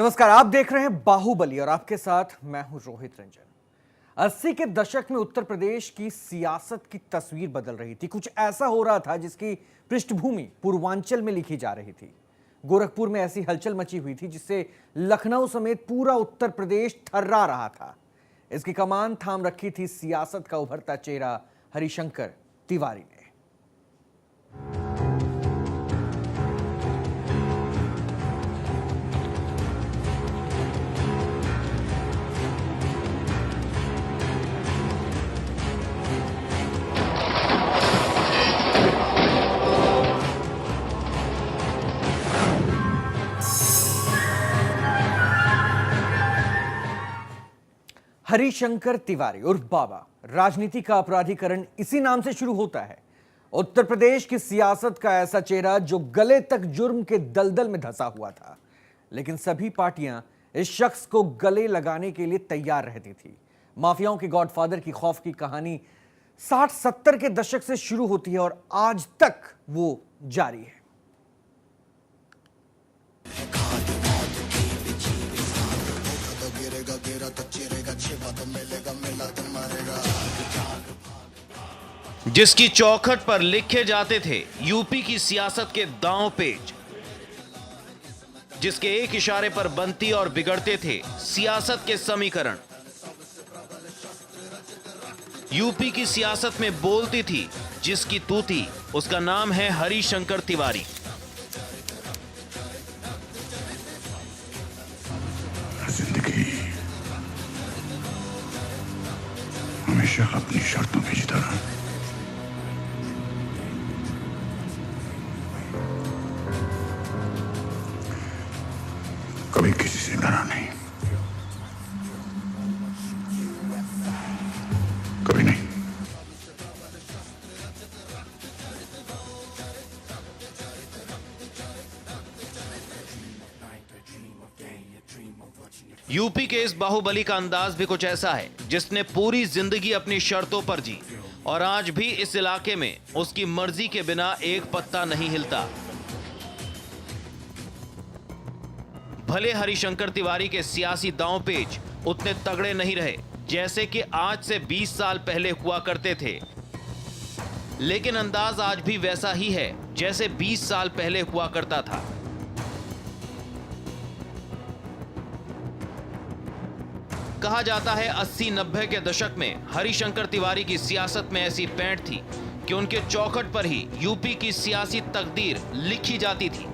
नमस्कार, आप देख रहे हैं बाहुबली और आपके साथ मैं हूं रोहित रंजन। 80 के दशक में उत्तर प्रदेश की सियासत की तस्वीर बदल रही थी। कुछ ऐसा हो रहा था जिसकी पृष्ठभूमि पूर्वांचल में लिखी जा रही थी। गोरखपुर में ऐसी हलचल मची हुई थी जिससे लखनऊ समेत पूरा उत्तर प्रदेश थर्रा रहा था। इसकी कमान थाम रखी थी सियासत का उभरता चेहरा हरिशंकर तिवारी ने। हरिशंकर तिवारी उर्फ बाबा, राजनीति का अपराधीकरण इसी नाम से शुरू होता है। उत्तर प्रदेश की सियासत का ऐसा चेहरा जो गले तक जुर्म के दलदल में धंसा हुआ था, लेकिन सभी पार्टियां इस शख्स को गले लगाने के लिए तैयार रहती थी। माफियाओं के गॉडफादर की खौफ की कहानी 60-70 के दशक से शुरू होती है और आज तक वो जारी है। जिसकी चौखट पर लिखे जाते थे यूपी की सियासत के दांव पेच, जिसके एक इशारे पर बनती और बिगड़ते थे सियासत के समीकरण। यूपी की सियासत में बोलती थी जिसकी तूती, उसका नाम है हरिशंकर तिवारी। जिंदगी हमेशा अपनी शर्तों में जीता रहा। कभी किसी से डरा नहीं, कभी नहीं। यूपी के इस बाहुबली का अंदाज भी कुछ ऐसा है जिसने पूरी जिंदगी अपनी शर्तों पर जी और आज भी इस इलाके में उसकी मर्जी के बिना एक पत्ता नहीं हिलता। भले हरिशंकर तिवारी के सियासी दांवपेच उतने तगड़े नहीं रहे जैसे कि आज से 20 साल पहले हुआ करते थे, लेकिन अंदाज आज भी वैसा ही है जैसे 20 साल पहले हुआ करता था। कहा जाता है 80-90 के दशक में हरिशंकर तिवारी की सियासत में ऐसी पैंठ थी कि उनके चौखट पर ही यूपी की सियासी तकदीर लिखी जाती थी।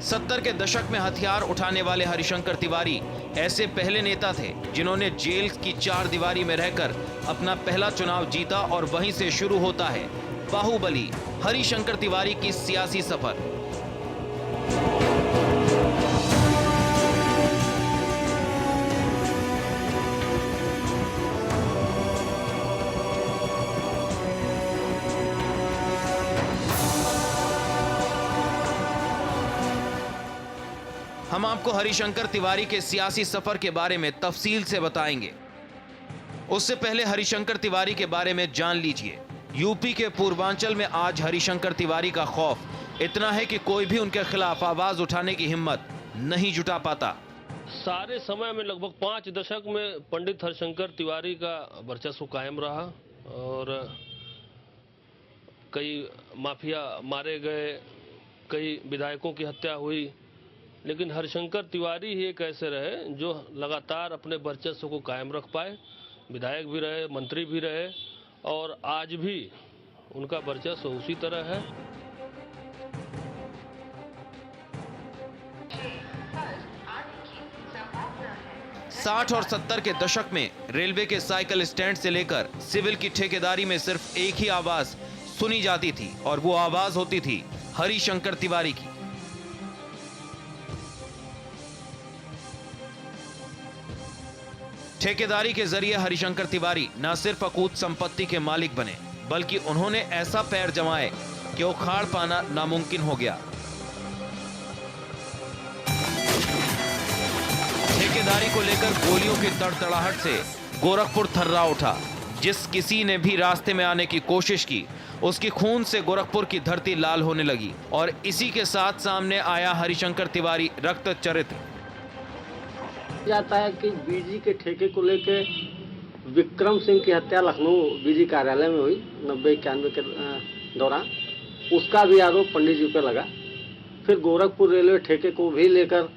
सत्तर के दशक में हथियार उठाने वाले हरिशंकर तिवारी ऐसे पहले नेता थे जिन्होंने जेल की 4 दीवारी में रहकर अपना पहला चुनाव जीता और वहीं से शुरू होता है बाहुबली हरिशंकर तिवारी की सियासी सफर। हम आपको हरिशंकर तिवारी के सियासी सफर के बारे में तफसील से बताएंगे। उससे पहले हरिशंकर तिवारी के बारे में जान लीजिए। यूपी के पूर्वांचल में आज हरिशंकर तिवारी का खौफ इतना है कि कोई भी उनके खिलाफ आवाज उठाने की हिम्मत नहीं जुटा पाता। सारे समय में लगभग 5 दशक में पंडित हरिशंकर तिवारी का वर्चस्व कायम रहा और कई माफिया मारे गए, कई विधायकों की हत्या हुई, लेकिन हरिशंकर तिवारी ही एक ऐसे रहे जो लगातार अपने वर्चस्व को कायम रख पाए। विधायक भी रहे, मंत्री भी रहे और आज भी उनका वर्चस्व उसी तरह है। साठ और 70 के दशक में रेलवे के साइकिल स्टैंड से लेकर सिविल की ठेकेदारी में सिर्फ एक ही आवाज सुनी जाती थी और वो आवाज होती थी हरिशंकर तिवारी की। ठेकेदारी के जरिए हरिशंकर तिवारी न सिर्फ अकूत संपत्ति के मालिक बने, बल्कि उन्होंने ऐसा पैर जमाए कि उखाड़ पाना नामुमकिन हो गया। ठेकेदारी को लेकर गोलियों की तड़तड़ाहट से गोरखपुर थर्रा उठा। जिस किसी ने भी रास्ते में आने की कोशिश की उसकी खून से गोरखपुर की धरती लाल होने लगी और इसी के साथ सामने आया हरिशंकर तिवारी रक्त चरित्र। जाता है कि बीजी के ठेके को लेके विक्रम सिंह की हत्या लखनऊ बीजी कार्यालय में हुई 90-91 के दौरान, उसका भी आरोप पंडित जी पे लगा। फिर गोरखपुर रेलवे ठेके को भी लेकर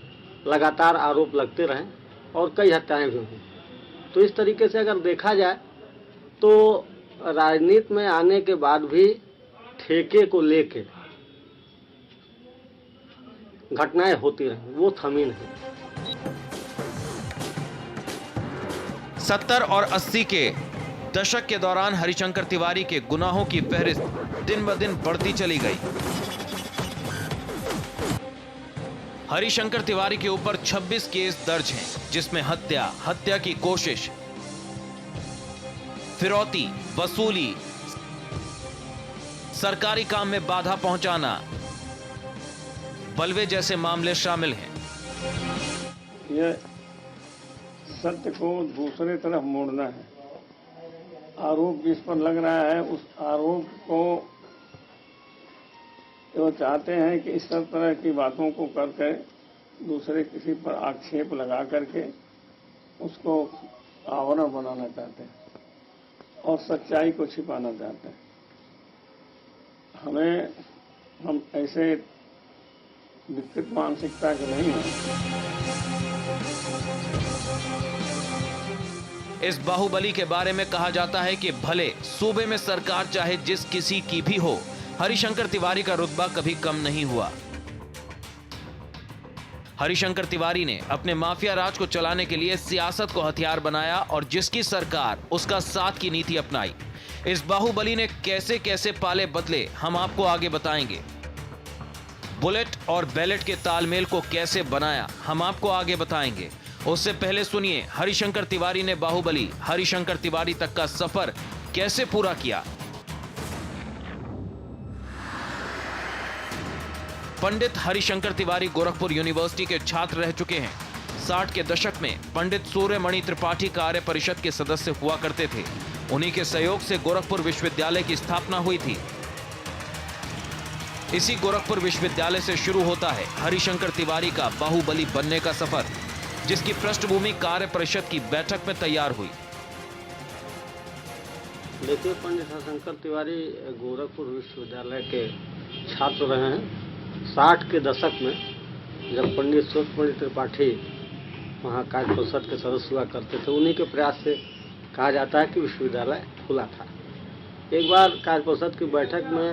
लगातार आरोप लगते रहे और कई हत्याएं भी हुई। तो इस तरीके से अगर देखा जाए तो राजनीति में आने के बाद भी ठेके को लेके घटनाएं होती रही, वो थमी नहीं। 70 और 80 के दशक के दौरान हरिशंकर तिवारी के गुनाहों की फहरिस्त दिन ब दिन बढ़ती चली गई। हरिशंकर तिवारी के ऊपर 26 केस दर्ज हैं, जिसमें हत्या की कोशिश, फिरौती, वसूली, सरकारी काम में बाधा पहुंचाना, बलवे जैसे मामले शामिल हैं। यह सत्य को दूसरे तरफ मोड़ना है। आरोप जिस पर लग रहा है उस आरोप को वो चाहते हैं कि इस तरह की बातों को करके दूसरे किसी पर आक्षेप लगा करके उसको आवरण बनाना चाहते हैं और सच्चाई को छिपाना चाहते हैं। हम ऐसे विकृत मानसिकता के नहीं हैं। इस बाहुबली के बारे में कहा जाता है कि भले सूबे में सरकार चाहे जिस किसी की भी हो, हरिशंकर तिवारी का रुतबा कभी कम नहीं हुआ। हरिशंकर तिवारी ने अपने माफिया राज को चलाने के लिए सियासत को हथियार बनाया और जिसकी सरकार उसका साथ की नीति अपनाई। इस बाहुबली ने कैसे कैसे पाले बदले हम आपको आगे बताएंगे। बुलेट और बैलेट के तालमेल को कैसे बनाया हम आपको आगे बताएंगे। उससे पहले सुनिए हरिशंकर तिवारी ने बाहुबली हरिशंकर तिवारी तक का सफर कैसे पूरा किया। पंडित हरिशंकर तिवारी गोरखपुर यूनिवर्सिटी के छात्र रह चुके हैं। 60 के दशक में पंडित सूर्यमणि त्रिपाठी कार्य परिषद के सदस्य हुआ करते थे। उन्हीं के सहयोग से गोरखपुर विश्वविद्यालय की स्थापना हुई थी। इसी गोरखपुर विश्वविद्यालय से शुरू होता है हरिशंकर तिवारी का बाहुबली बनने का सफर, जिसकी पृष्ठभूमि कार्य परिषद की बैठक में तैयार हुई। देखिए, पंडित हरिशंकर तिवारी गोरखपुर विश्वविद्यालय के छात्र रहे हैं। 60 के दशक में जब पंडित सूर्यमणि त्रिपाठी वहाँ कार्य परिषद के सदस्य हुआ करते थे, उन्हीं के प्रयास से कहा जाता है कि विश्वविद्यालय खुला था। एक बार कार्य परिषद की बैठक में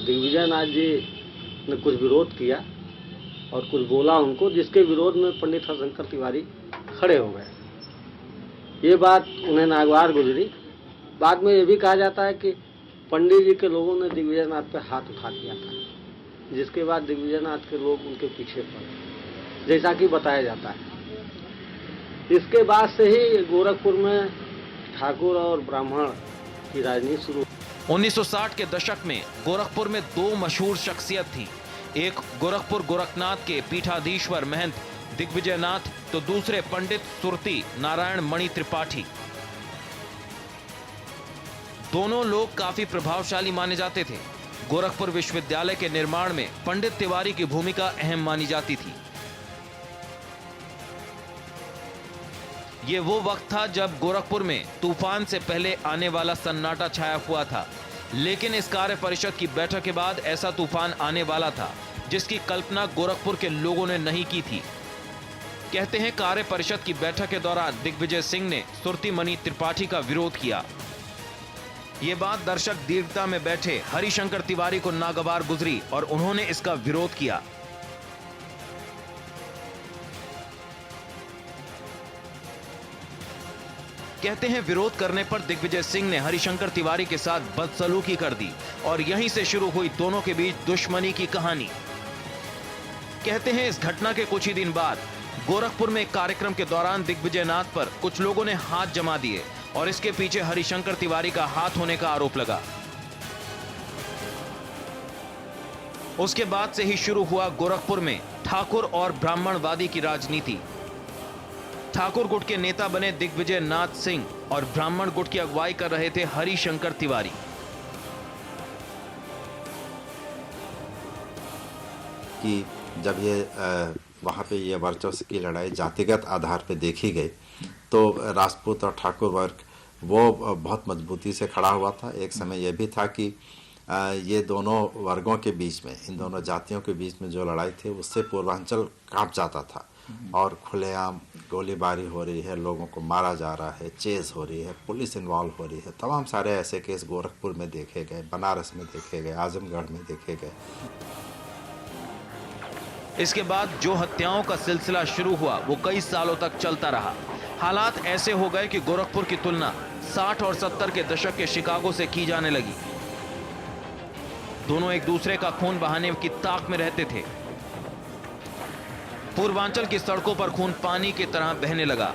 दिग्विजय नाथ जी ने कुछ विरोध किया और कुछ बोला उनको, जिसके विरोध में पंडित हरिशंकर तिवारी खड़े हो गए। ये बात उन्हें नागवार गुजरी। बाद में ये भी कहा जाता है कि पंडित जी के लोगों ने दिग्विजय नाथ पर हाथ उठा दिया था, जिसके बाद दिग्विजय नाथ के लोग उनके पीछे पड़े, जैसा कि बताया जाता है। इसके बाद से ही गोरखपुर में ठाकुर और ब्राह्मण की राजनीति शुरू। 1960 के दशक में गोरखपुर में दो मशहूर शख्सियत थी। एक गोरखपुर गोरखनाथ के पीठाधीश्वर महंत दिग्विजय नाथ, तो दूसरे पंडित सुरती नारायण मणि त्रिपाठी। दोनों लोग काफी प्रभावशाली माने जाते थे। गोरखपुर विश्वविद्यालय के निर्माण में पंडित तिवारी की भूमिका अहम मानी जाती थी। ये वो वक्त था जब गोरखपुर में तूफान से पहले आने वाला सन्नाटा छाया हुआ था, लेकिन इस कार्य परिषद की बैठक के बाद ऐसा तूफान आने वाला था जिसकी कल्पना गोरखपुर के लोगों ने नहीं की थी। कहते हैं कार्य परिषद की बैठक के दौरान दिग्विजय सिंह ने सुरती मणि त्रिपाठी का विरोध किया। ये बात दर्शक दीर्घता में बैठे हरिशंकर तिवारी को नागवार गुजरी और उन्होंने इसका विरोध किया। कहते हैं विरोध करने पर दिग्विजय सिंह ने हरिशंकर तिवारी के साथ बदसलूकी कर दी और यहीं से शुरू हुई दोनों के बीच दुश्मनी की कहानी। कहते हैं इस घटना के कुछ ही दिन बाद गोरखपुर में एक कार्यक्रम के दौरान दिग्विजय नाथ पर कुछ लोगों ने हाथ जमा दिए और इसके पीछे हरिशंकर तिवारी का हाथ होने का आरोप लगा। उसके बाद से ही शुरू हुआ गोरखपुर में ठाकुर और ब्राह्मणवादी की राजनीति। ठाकुर गुट के नेता बने दिग्विजय नाथ सिंह और ब्राह्मण गुट की अगुवाई कर रहे थे हरिशंकर तिवारी। कि जब ये वहाँ पे ये वर्चस्व की लड़ाई जातिगत आधार पे देखी गई तो राजपूत और ठाकुर वर्ग वो बहुत मजबूती से खड़ा हुआ था। एक समय ये भी था कि ये दोनों वर्गों के बीच में, इन दोनों जातियों के बीच में जो लड़ाई थी उससे पूर्वांचल कांप जाता था और खुलेआम गोलीबारी हो रही है, लोगों को मारा जा रहा है, चेज़ हो रही है, पुलिस इन्वॉल्व हो रही है। तमाम सारे ऐसे केस गोरखपुर में देखे गए, बनारस में देखे गए, आजमगढ़ में देखे गए। इसके बाद जो हत्याओं का सिलसिला शुरू हुआ वो कई सालों तक चलता रहा। हालात ऐसे हो गए कि गोरखपुर की तुलना 60 और 70 के दशक के शिकागो से की जाने लगी। दोनों एक दूसरे का खून बहाने की ताक में रहते थे। पूर्वांचल की सड़कों पर खून पानी की तरह बहने लगा।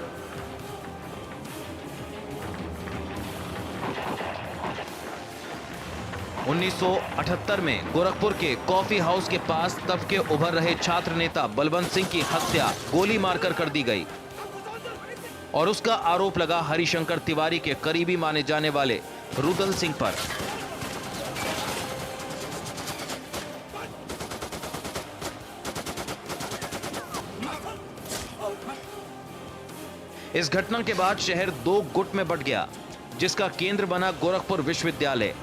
(1978) में गोरखपुर के कॉफी हाउस के पास तब के उभर रहे छात्र नेता बलवंत सिंह की हत्या गोली मारकर कर दी गई और उसका आरोप लगा हरिशंकर तिवारी के करीबी माने जाने वाले रुदल सिंह पर। इस घटना के बाद शहर दो गुट में बंट गया, जिसका केंद्र बना गोरखपुर विश्वविद्यालय।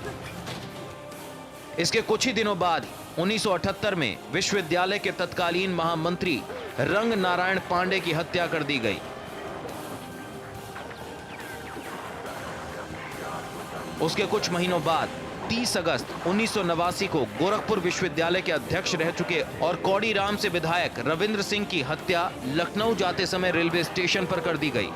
इसके कुछ ही दिनों बाद 1978 में विश्वविद्यालय के तत्कालीन महामंत्री रंग नारायण पांडे की हत्या कर दी गई। उसके कुछ महीनों बाद 30 अगस्त 1989 को गोरखपुर विश्वविद्यालय के अध्यक्ष रह चुके और कौड़ी राम से विधायक रविंद्र सिंह की हत्या लखनऊ जाते समय रेलवे स्टेशन पर कर दी गई।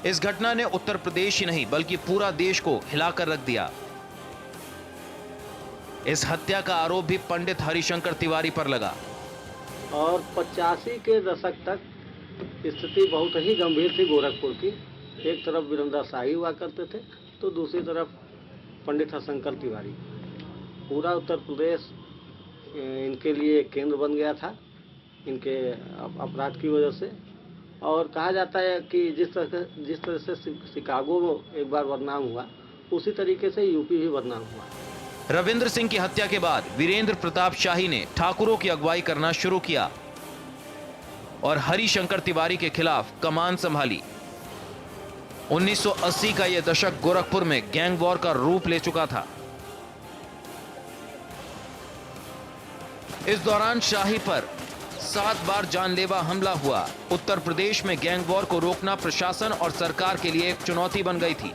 इस घटना ने उत्तर प्रदेश ही नहीं बल्कि पूरा देश को हिलाकर रख दिया। इस हत्या का आरोप भी पंडित हरिशंकर तिवारी पर लगा और 85 के दशक तक स्थिति बहुत ही गंभीर थी गोरखपुर की। एक तरफ वीरेंद्र शाही हुआ करते थे तो दूसरी तरफ पंडित हरिशंकर तिवारी। पूरा उत्तर प्रदेश इनके लिए केंद्र बन गया था, इनके अपराध की वजह से। और कहा जाता है कि जिस तरह से शिकागो एक बार बदनाम हुआ, उसी तरीके से यूपी भी बदनाम हुआ। रविंद्र सिंह की हत्या के बाद वीरेंद्र प्रताप शाही ने ठाकुरों की अगुवाई करना शुरू किया और हरिशंकर तिवारी के खिलाफ कमान संभाली। 1980 का यह दशक गोरखपुर में गैंग वॉर का रूप ले चुका था। इस दौरान शाही पर 7 बार जानलेवा हमला हुआ। उत्तर प्रदेश में गैंग वॉर को रोकना प्रशासन और सरकार के लिए एक चुनौती बन गई थी।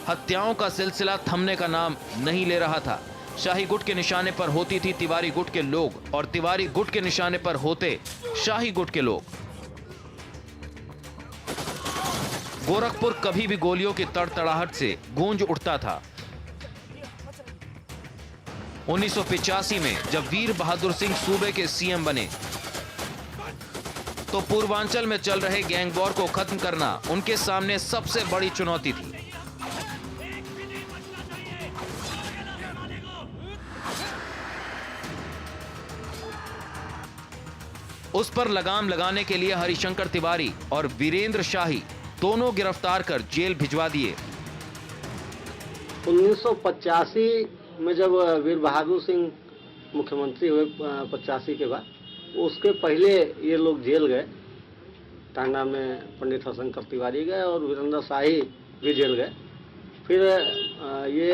हत्याओं का सिलसिला थमने का नाम नहीं ले रहा था। शाही गुट के निशाने पर होती थी तिवारी गुट के लोग और तिवारी गुट के निशाने पर होते शाही गुट के लोग। गोरखपुर कभी भी गोलियों की तड़तड़ाहट से गूंज उठता था। 1985 में जब वीर बहादुर सिंह सूबे के सीएम बने तो पूर्वांचल में चल रहे गैंग वॉर को खत्म करना उनके सामने सबसे बड़ी चुनौती थी। उस पर लगाम लगाने के लिए हरिशंकर तिवारी और वीरेंद्र शाही दोनों गिरफ्तार कर जेल भिजवा दिए। 1985 में जब वीर बहादुर सिंह मुख्यमंत्री हुए 85 के बाद, उसके पहले ये लोग जेल गए। टांडा में पंडित हरिशंकर तिवारी गए और वीरेंद्र शाही भी जेल गए। फिर ये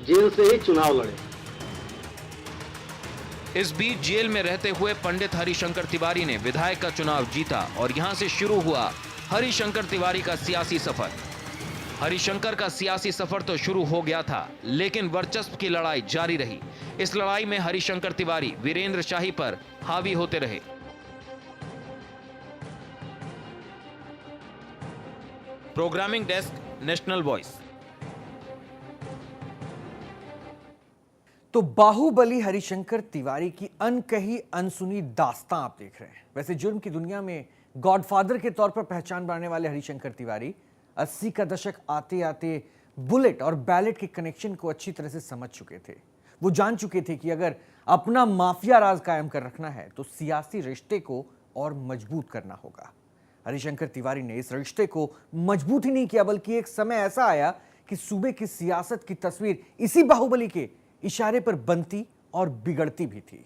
जेल से ही चुनाव लड़े। इस बीच जेल में रहते हुए पंडित हरिशंकर तिवारी ने विधायक का चुनाव जीता और यहां से शुरू हुआ हरिशंकर तिवारी का सियासी सफर। हरिशंकर का सियासी सफर तो शुरू हो गया था, लेकिन वर्चस्व की लड़ाई जारी रही। इस लड़ाई में हरिशंकर तिवारी वीरेंद्र शाही पर हावी होते रहे। Programming desk, national voice. तो बाहुबली हरिशंकर तिवारी की अनकही अनसुनी दास्तां आप देख रहे हैं। वैसे जुर्म की दुनिया में गॉडफादर के तौर पर पहचान बनाने वाले हरिशंकर तिवारी 80 का दशक आते आते बुलेट और बैलेट के कनेक्शन को अच्छी तरह से समझ चुके थे। वो जान चुके थे कि अगर अपना माफिया राज कायम कर रखना है तो सियासी रिश्ते को और मजबूत करना होगा। हरिशंकर तिवारी ने इस रिश्ते को मजबूत ही नहीं किया, बल्कि एक समय ऐसा आया कि सूबे की सियासत की तस्वीर इसी बाहुबली के इशारे पर बनती और बिगड़ती भी थी।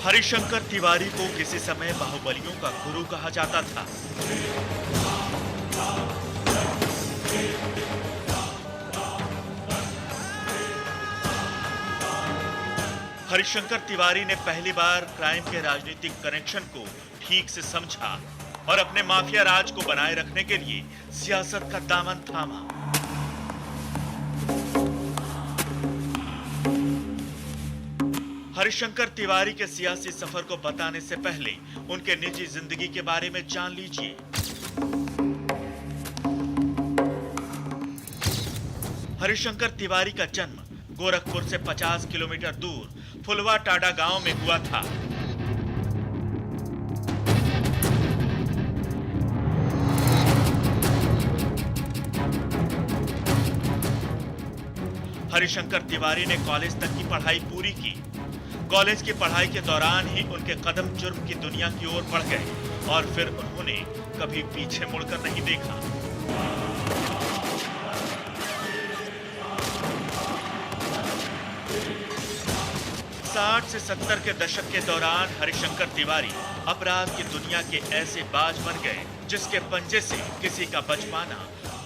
हरिशंकर तिवारी को किसी समय बाहुबलियों का गुरु कहा जाता था। हरिशंकर तिवारी ने पहली बार क्राइम के राजनीतिक कनेक्शन को ठीक से समझा और अपने माफिया राज को बनाए रखने के लिए सियासत का दामन थामा। हरिशंकर तिवारी के सियासी सफर को बताने से पहले उनके निजी जिंदगी के बारे में जान लीजिए। हरिशंकर तिवारी का जन्म गोरखपुर से 50 किलोमीटर दूर फुलवा टाडा गांव में हुआ था। हरिशंकर तिवारी ने कॉलेज तक की पढ़ाई पूरी की। कॉलेज की पढ़ाई के दौरान ही उनके कदम जुर्म की दुनिया की ओर बढ़ गए और फिर उन्होंने कभी पीछे मुड़कर नहीं देखा। साठ से 70 के दशक के दौरान हरिशंकर तिवारी अपराध की दुनिया के ऐसे बाज बन गए जिसके पंजे से किसी का बच पाना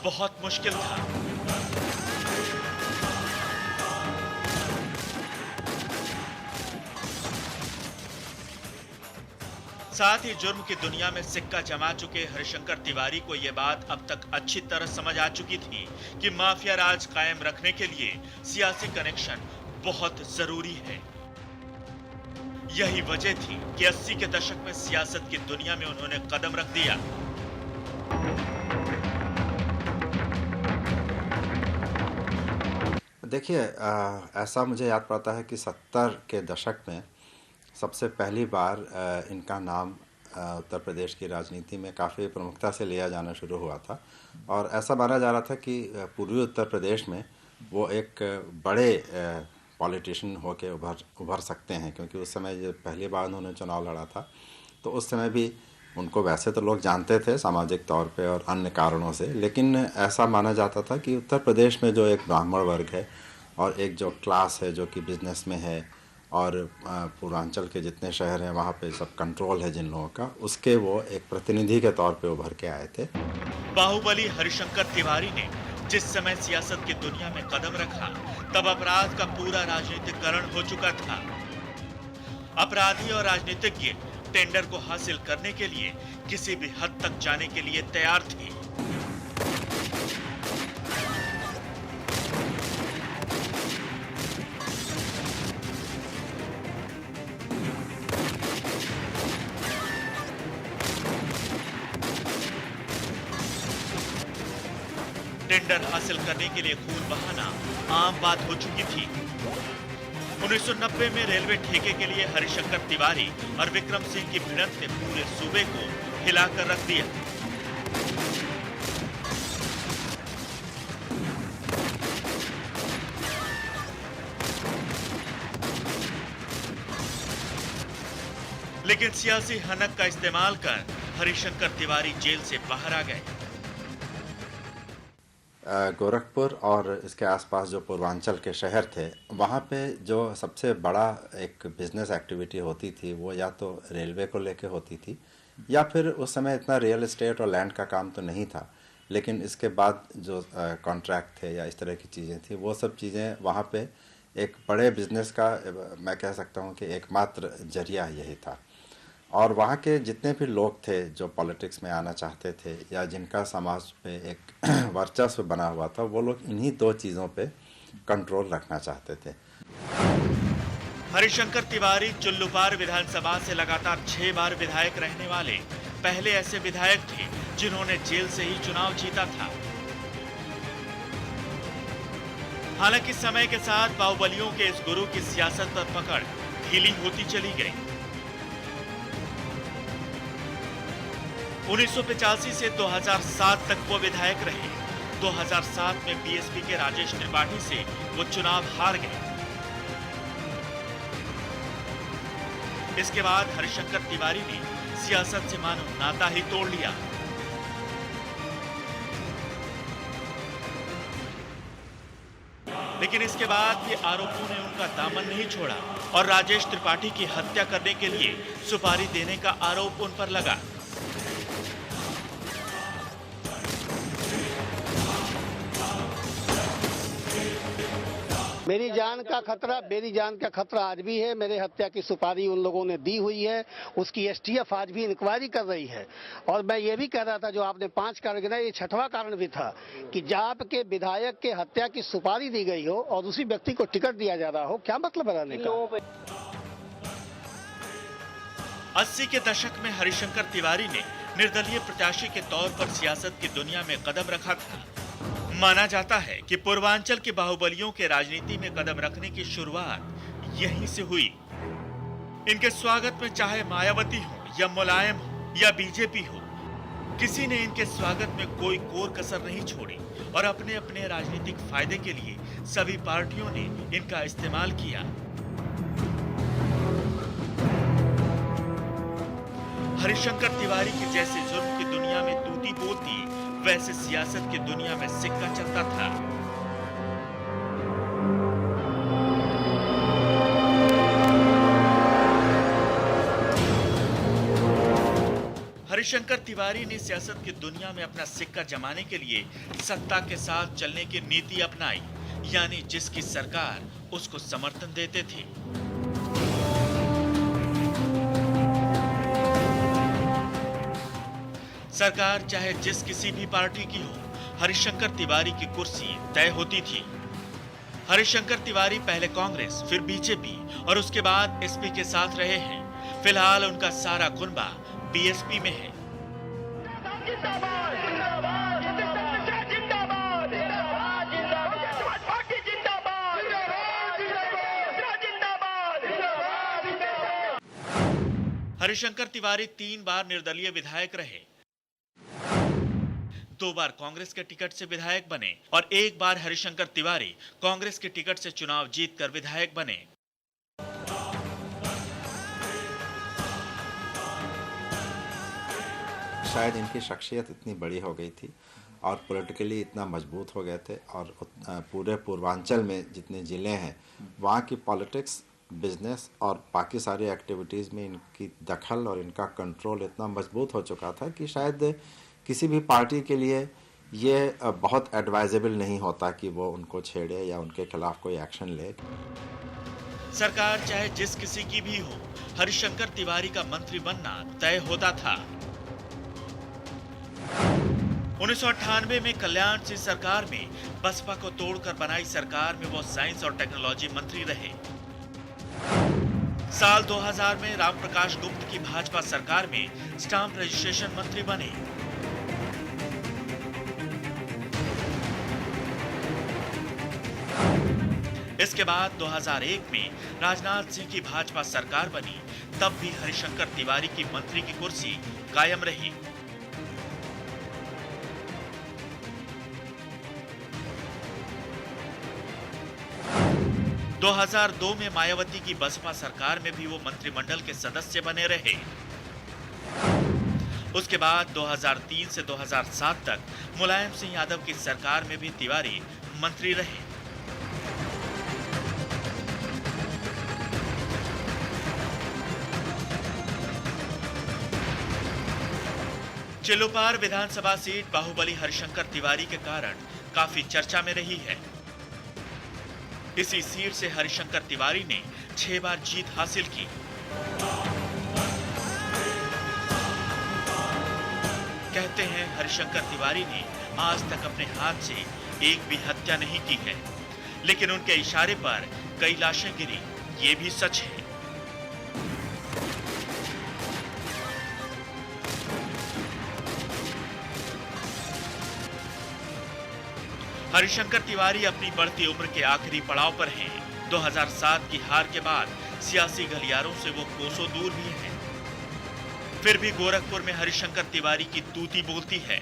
बहुत मुश्किल था। साथ ही जुर्म की दुनिया में सिक्का जमा चुके हरिशंकर तिवारी को यह बात अब तक अच्छी तरह समझ आ चुकी थी कि माफिया राज कायम रखने के लिए सियासी कनेक्शन बहुत जरूरी है। यही वजह थी कि 80 के दशक में सियासत की दुनिया में उन्होंने कदम रख दिया। देखिए, ऐसा मुझे याद पड़ता है कि 70 के दशक में सबसे पहली बार इनका नाम उत्तर प्रदेश की राजनीति में काफ़ी प्रमुखता से लिया जाना शुरू हुआ था और ऐसा माना जा रहा था कि पूर्वी उत्तर प्रदेश में वो एक बड़े पॉलिटिशियन होके उभर सकते हैं, क्योंकि उस समय जब पहली बार उन्होंने चुनाव लड़ा था तो उस समय भी उनको वैसे तो लोग जानते थे सामाजिक तौर पे और अन्य कारणों से, लेकिन ऐसा माना जाता था कि उत्तर प्रदेश में जो एक ब्राह्मण वर्ग है और एक जो क्लास है जो कि बिजनेस में है और पूर्वांचल के जितने शहर हैं वहाँ पे सब कंट्रोल है जिन लोगों का, उसके वो एक प्रतिनिधि के तौर पे उभर के आए थे। बाहुबली हरिशंकर तिवारी ने जिस समय सियासत की दुनिया में कदम रखा तब अपराध का पूरा राजनीतिकरण हो चुका था। अपराधी और राजनीतिज्ञ टेंडर को हासिल करने के लिए किसी भी हद तक जाने के लिए तैयार थे। टेंडर हासिल करने के लिए खून बहाना आम बात हो चुकी थी। 1990 में रेलवे ठेके के लिए हरिशंकर तिवारी और विक्रम सिंह की भिड़ंत ने पूरे सूबे को हिलाकर रख दिया। लेकिन सियासी हनक का इस्तेमाल कर हरिशंकर तिवारी जेल से बाहर आ गए। गोरखपुर और इसके आसपास जो पूर्वांचल के शहर थे वहाँ पे जो सबसे बड़ा एक बिजनेस एक्टिविटी होती थी वो या तो रेलवे को लेके होती थी या फिर उस समय इतना रियल एस्टेट और लैंड का काम तो नहीं था, लेकिन इसके बाद जो कॉन्ट्रैक्ट थे या इस तरह की चीज़ें थी वो सब चीज़ें वहाँ पे एक बड़े बिजनेस का मैं कह सकता हूँ कि एकमात्र जरिया यही था। और वहाँ के जितने भी लोग थे जो पॉलिटिक्स में आना चाहते थे या जिनका समाज पे एक वर्चस्व बना हुआ था, वो लोग इन्हीं दो चीज़ों पे कंट्रोल रखना चाहते थे। हरिशंकर तिवारी चुल्लूपार विधानसभा से लगातार 6 बार विधायक रहने वाले पहले ऐसे विधायक थे जिन्होंने जेल से ही चुनाव जीता था। हालांकि समय के साथ बाहुबलियों के इस गुरु की सियासत पर पकड़ ढीली होती चली गई। 1985 से 2007 तक वो विधायक रहे। 2007 में बीएसपी के राजेश त्रिपाठी से वो चुनाव हार गए। इसके बाद हरिशंकर तिवारी ने सियासत से मानो नाता ही तोड़ लिया। लेकिन इसके बाद भी आरोपों ने उनका दामन नहीं छोड़ा और राजेश त्रिपाठी की हत्या करने के लिए सुपारी देने का आरोप उन पर लगा। मेरी जान का खतरा आज भी है। मेरे हत्या की सुपारी उन लोगों ने दी हुई है। उसकी एसटीएफ आज भी इंक्वायरी कर रही है। और मैं ये भी कह रहा था, जो आपने 5 कारण गिनाए, ये 6वां कारण भी था कि जब के विधायक के हत्या की सुपारी दी गई हो और उसी व्यक्ति को टिकट दिया जा रहा हो, क्या मतलब बनाने का। 80 के दशक में हरिशंकर तिवारी ने निर्दलीय प्रत्याशी के तौर पर सियासत की दुनिया में कदम रखा था। माना जाता है कि पूर्वांचल के बाहुबलियों के राजनीति में कदम रखने की शुरुआत यहीं से हुई। इनके स्वागत में चाहे मायावती हो या मुलायम हो या बीजेपी हो, किसी ने इनके स्वागत में कोई कोर कसर नहीं छोड़ी और अपने अपने राजनीतिक फायदे के लिए सभी पार्टियों ने इनका इस्तेमाल किया। हरिशंकर तिवारी के जैसे जुर्म की दुनिया में तूती बोलती, वैसे सियासत की दुनिया में सिक्का चलता था। हरिशंकर तिवारी ने सियासत की दुनिया में अपना सिक्का जमाने के लिए सत्ता के साथ चलने की नीति अपनाई, यानी जिसकी सरकार उसको समर्थन देते थे। सरकार चाहे जिस किसी भी पार्टी की हो, हरिशंकर तिवारी की कुर्सी तय होती थी। हरिशंकर तिवारी पहले कांग्रेस, फिर बीजेपी और उसके बाद एसपी के साथ रहे हैं। फिलहाल उनका सारा कुनबा बीएसपी में है। हरिशंकर तिवारी 3 बार निर्दलीय विधायक रहे, 2 बार कांग्रेस के टिकट से विधायक बने और 1 बार हरिशंकर तिवारी कांग्रेस के टिकट से चुनाव जीतकर विधायक बने। शायद इनकी शख्सियत इतनी बड़ी हो गई थी और पॉलिटिकली इतना मजबूत हो गए थे और पूरे पूर्वांचल में जितने ज़िले हैं वहाँ की पॉलिटिक्स, बिजनेस और बाकी सारी एक्टिविटीज़ में इनकी दखल और इनका कंट्रोल इतना मजबूत हो चुका था कि शायद किसी भी पार्टी के लिए ये बहुत एडवाइजेबल नहीं होता कि वो उनको छेड़े या उनके खिलाफ कोई एक्शन ले। सरकार चाहे जिस किसी की भी हो, हरिशंकर तिवारी का मंत्री बनना तय होता था। 1998 में कल्याण सिंह सरकार में बसपा को तोड़कर बनाई सरकार में वो साइंस और टेक्नोलॉजी मंत्री रहे। साल 2000 में रामप्रकाश गुप्त की भाजपा सरकार में स्टाम्प रजिस्ट्रेशन मंत्री बने। इसके बाद 2001 में राजनाथ सिंह की भाजपा सरकार बनी, तब भी हरिशंकर तिवारी की मंत्री की कुर्सी कायम रही। दो 2002 में मायावती की बसपा सरकार में भी वो मंत्रिमंडल के सदस्य बने रहे। उसके बाद 2003 से 2007 तक मुलायम सिंह यादव की सरकार में भी तिवारी मंत्री रहे। चिल्लूपार विधानसभा सीट बाहुबली हरिशंकर तिवारी के कारण काफी चर्चा में रही है। इसी सीट से हरिशंकर तिवारी ने 6 बार जीत हासिल की। कहते हैं हरिशंकर तिवारी ने आज तक अपने हाथ से एक भी हत्या नहीं की है, लेकिन उनके इशारे पर कई लाशें गिरी, ये भी सच है। हरिशंकर तिवारी अपनी बढ़ती उम्र के आखिरी पड़ाव पर हैं। 2007 की हार के बाद सियासी गलियारों से वो कोसों दूर भी हैं। फिर भी गोरखपुर में हरिशंकर तिवारी की तूती बोलती है।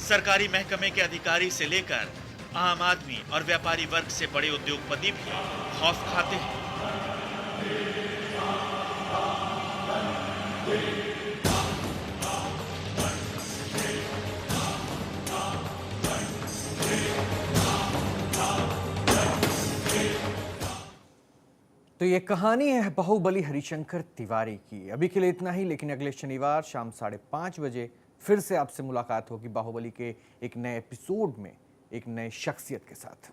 सरकारी महकमे के अधिकारी से लेकर आम आदमी और व्यापारी वर्ग से बड़े उद्योगपति भी खौफ खाते हैं। तो ये कहानी है बाहुबली हरिशंकर तिवारी की। अभी के लिए इतना ही, लेकिन अगले शनिवार शाम 5:30 बजे फिर से आपसे मुलाकात होगी बाहुबली के एक नए एपिसोड में एक नए शख्सियत के साथ।